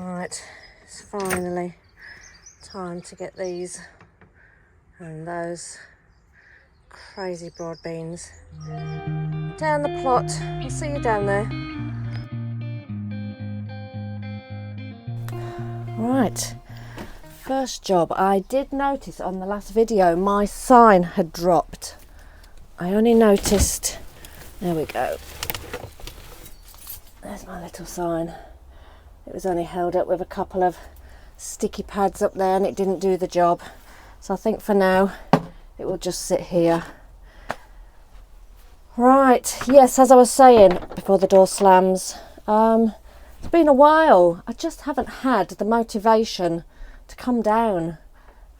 Right, it's finally time to get these and those crazy broad beans down the plot. I'll see you down there. Right, first job. I did notice on the last video my sign had dropped. I only noticed, there we go. There's my little sign. It was only held up with a couple of sticky pads up there and it didn't do the job. So I think for now it will just sit here. Right, yes, as I was saying before the door slams, it's been a while. I just haven't had the motivation to come down.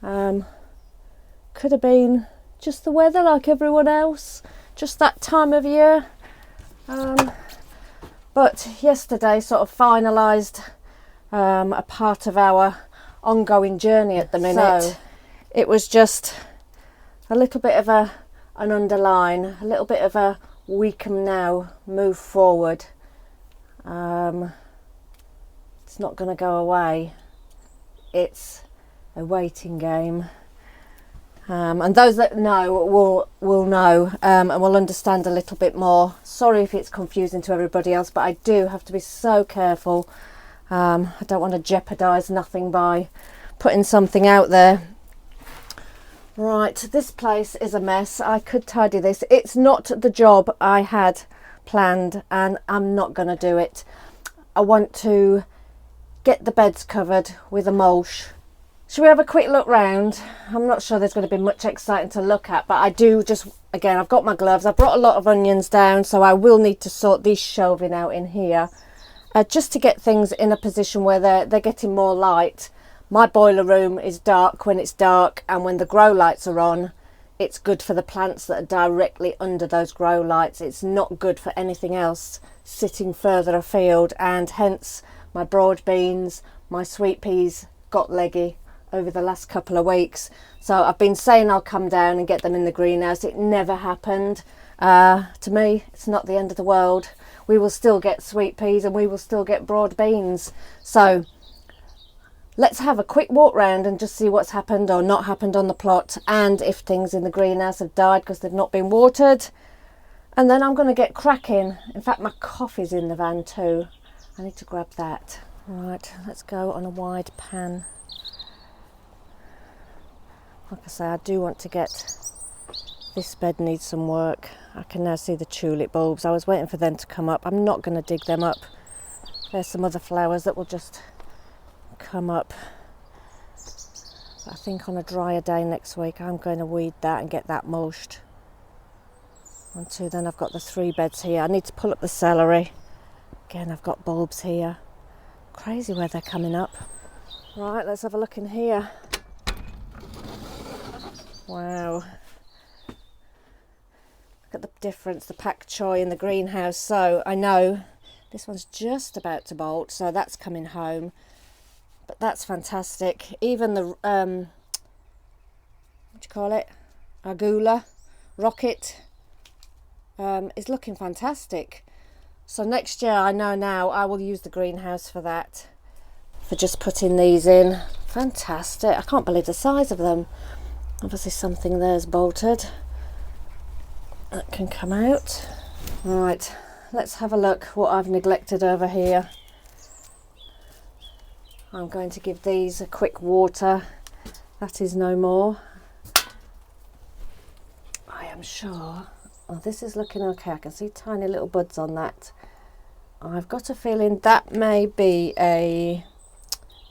Could have been just the weather like everyone else, just that time of year. But yesterday sort of finalised a part of our ongoing journey at the minute. So it was just a little bit of an underline, a little bit of a we can now move forward. It's not going to go away. It's a waiting game. And those that know will know and will understand a little bit more. Sorry if it's confusing to everybody else, but I do have to be so careful. I don't want to jeopardise nothing by putting something out there. Right, this place is a mess. I could tidy this. It's not the job I had planned and I'm not going to do it. I want to get the beds covered with a mulch. Should we have a quick look round? I'm not sure there's going to be much exciting to look at, but I do just, again, I've got my gloves. I've brought a lot of onions down, so I will need to sort these shelving out in here just to get things in a position where they're getting more light. My boiler room is dark when it's dark, and when the grow lights are on, it's good for the plants that are directly under those grow lights. It's not good for anything else sitting further afield, and hence my broad beans, my sweet peas got leggy over the last couple of weeks. So I've been saying I'll come down and get them in the greenhouse. It never happened. To me, it's not the end of the world. We will still get sweet peas and we will still get broad beans. So let's have a quick walk round and just see what's happened or not happened on the plot, and if things in the greenhouse have died because they've not been watered. And then I'm going to get cracking. In fact, my coffee's in the van too. I need to grab that. Right, let's go on a wide pan. Like I say, I do want to get, this bed needs some work. I can now see the tulip bulbs. I was waiting for them to come up. I'm not going to dig them up. There's some other flowers that will just come up. But I think on a drier day next week, I'm going to weed that and get that mulched. Then I've got the 3 beds here. I need to pull up the celery. Again, I've got bulbs here. Crazy where they're coming up. Right, let's have a look in here. Wow. Look at the difference, the pak choi in the greenhouse. So I know this one's just about to bolt, so that's coming home. But that's fantastic. Even the, what do you call it? Agula, rocket, is looking fantastic. So next year, I know now, I will use the greenhouse for that. For just putting these in. Fantastic. I can't believe the size of them. Obviously something there's bolted. That can come out. Right, let's have a look what I've neglected over here. I'm going to give these a quick water. That is no more. I am sure. Oh, this is looking okay. I can see tiny little buds on that. I've got a feeling that may be a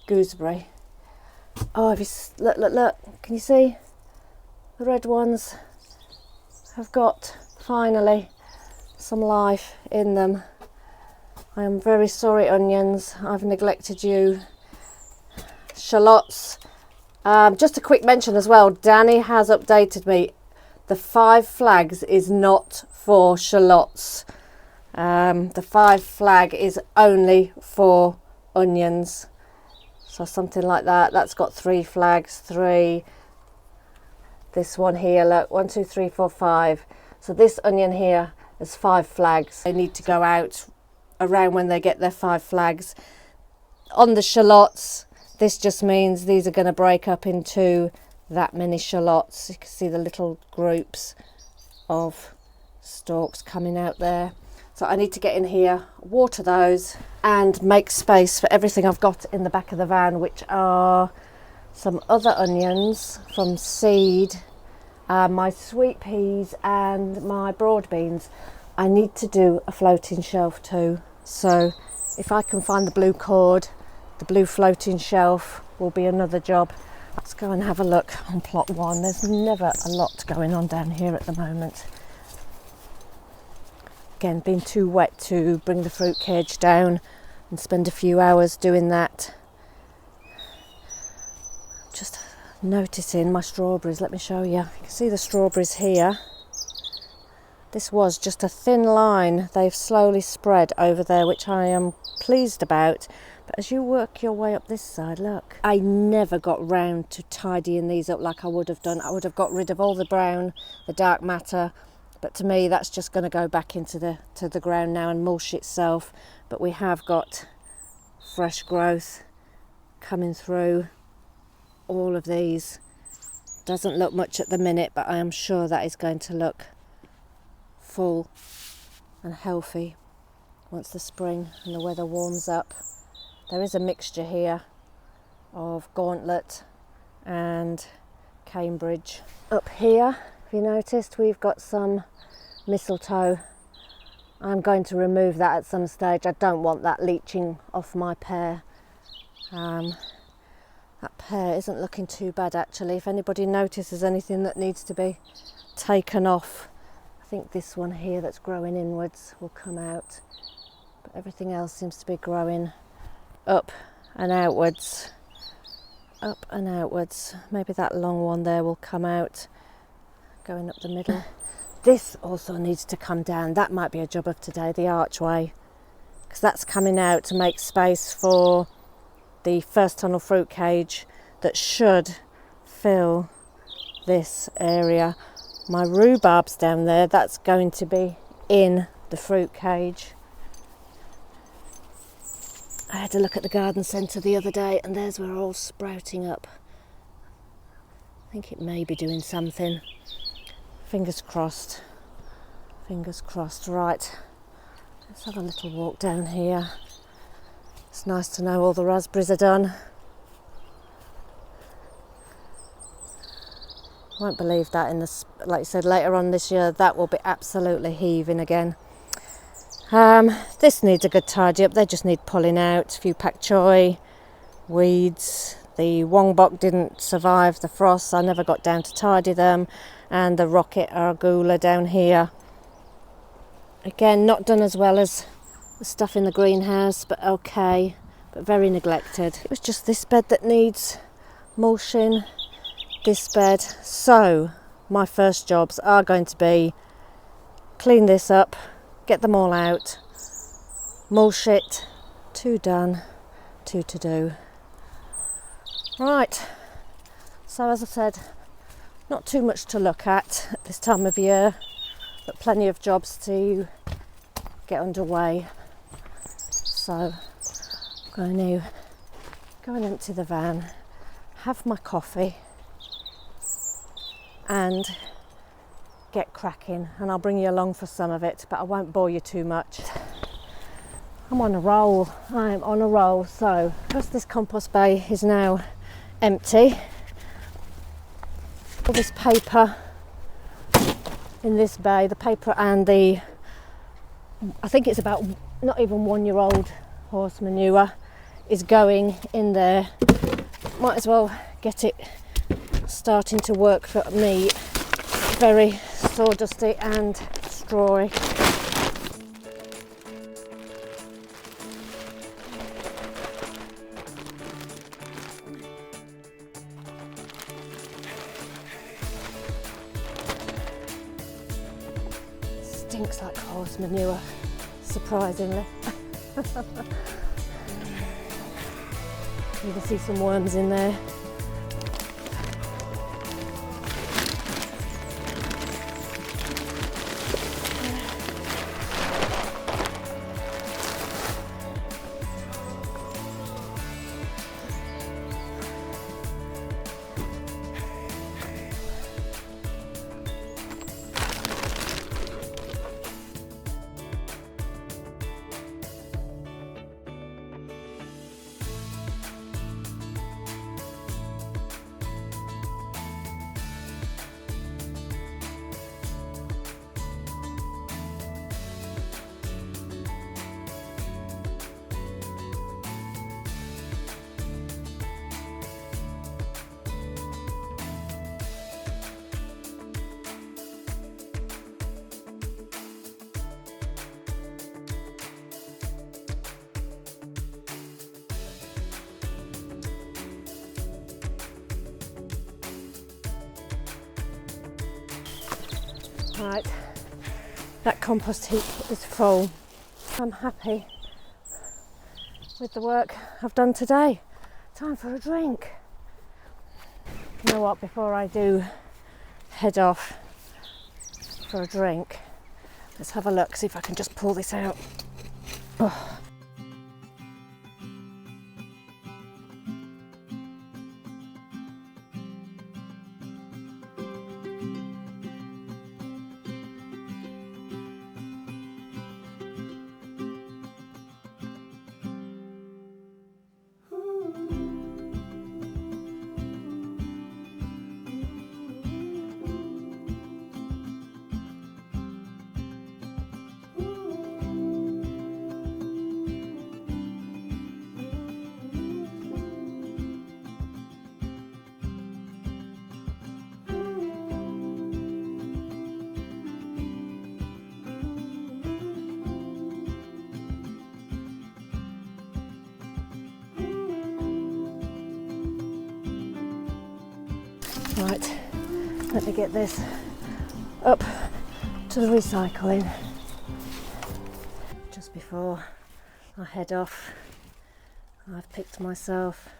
gooseberry. Oh, look, can you see? The red ones have got, finally, some life in them. I am very sorry, onions. I've neglected you. Shallots. Just a quick mention as well. Danny has updated me. The 5 flags is not for shallots. The 5 flag is only for onions. So something like that. That's got 3 flags. 3. This one here, look, 1, 2, 3, 4, 5. So this onion here has 5 flags. They need to go out around when they get their 5 flags. on the shallots, this just means these are going to break up into that many shallots. You can see the little groups of stalks coming out there. So I need to get in here, water those, and make space for everything I've got in the back of the van, which are some other onions from seed, my sweet peas and my broad beans. I need to do a floating shelf too. So if I can find the blue cord, the blue floating shelf will be another job. Let's go and have a look on plot 1. There's never a lot going on down here at the moment. Again, been too wet to bring the fruit cage down and spend a few hours doing that. Just noticing my strawberries. Let me show you. You can see the strawberries here. This was just a thin line. They've slowly spread over there, which I am pleased about. But as you work your way up this side, look, I never got round to tidying these up like I would have done. I would have got rid of all the brown, the dark matter. But to me, that's just going to go back into the ground now and mulch itself. But we have got fresh growth coming through all of these. Doesn't look much at the minute, but I am sure that is going to look full and healthy once the spring and the weather warms up. There is a mixture here of Gauntlet and Cambridge. Up here, if you noticed, we've got some mistletoe. I'm going to remove that at some stage. I don't want that leaching off my pear. That pear isn't looking too bad actually. If anybody notices anything that needs to be taken off, I think this one here that's growing inwards will come out. But everything else seems to be growing up and outwards. Up and outwards. Maybe that long one there will come out, going up the middle. This also needs to come down. That might be a job of today, the archway, because that's coming out to make space for the first tunnel fruit cage that should fill this area. My rhubarb's down there, that's going to be in the fruit cage. I had a look at the garden centre the other day and theirs were all sprouting up. I think it may be doing something. Fingers crossed. Fingers crossed. Right, let's have a little walk down here. It's nice to know all the raspberries are done. Won't believe that like I said, later on this year, that will be absolutely heaving again. This needs a good tidy up. They just need pulling out. A few pak choi, weeds. The wongbok didn't survive the frost, so I never got down to tidy them. And the rocket arugula down here. Again, not done as well as the stuff in the greenhouse, but okay, but very neglected. It was just this bed that needs mulching, this bed. So my first jobs are going to be clean this up, get them all out, mulch it. 2 done, 2 to do. Right, so as I said, not too much to look at this time of year, but plenty of jobs to get underway. So I'm going to go and empty the van, have my coffee and get cracking, and I'll bring you along for some of it, but I won't bore you too much. I'm on a roll. I am on a roll. So because this compost bay is now empty, all this paper in this bay, the paper and the, I think it's about not even 1-year-old horse manure is going in there. Might as well get it starting to work for me. Very sawdusty and strawy. Stinks like horse manure, surprisingly. You can see some worms in there. Right, that compost heap is full. I'm happy with the work I've done today. Time for a drink. You know what, before I do head off for a drink, let's have a look, see if I can just pull this out. Oh. Right, let me get this up to the recycling. Just before I head off, I've picked myself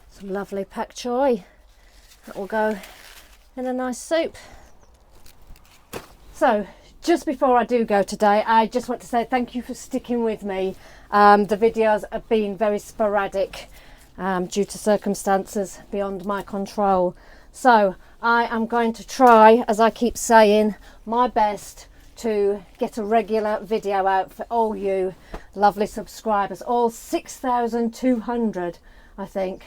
some lovely pak choi that will go in a nice soup. So, just before I do go today, I just want to say thank you for sticking with me. The videos have been very sporadic due to circumstances beyond my control. So I am going to try, as I keep saying, my best to get a regular video out for all you lovely subscribers, all 6,200 I think.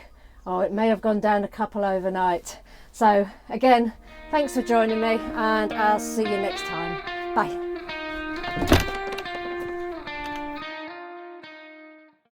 Oh, it may have gone down a couple overnight. So again, thanks for joining me, and I'll see you next time. Bye.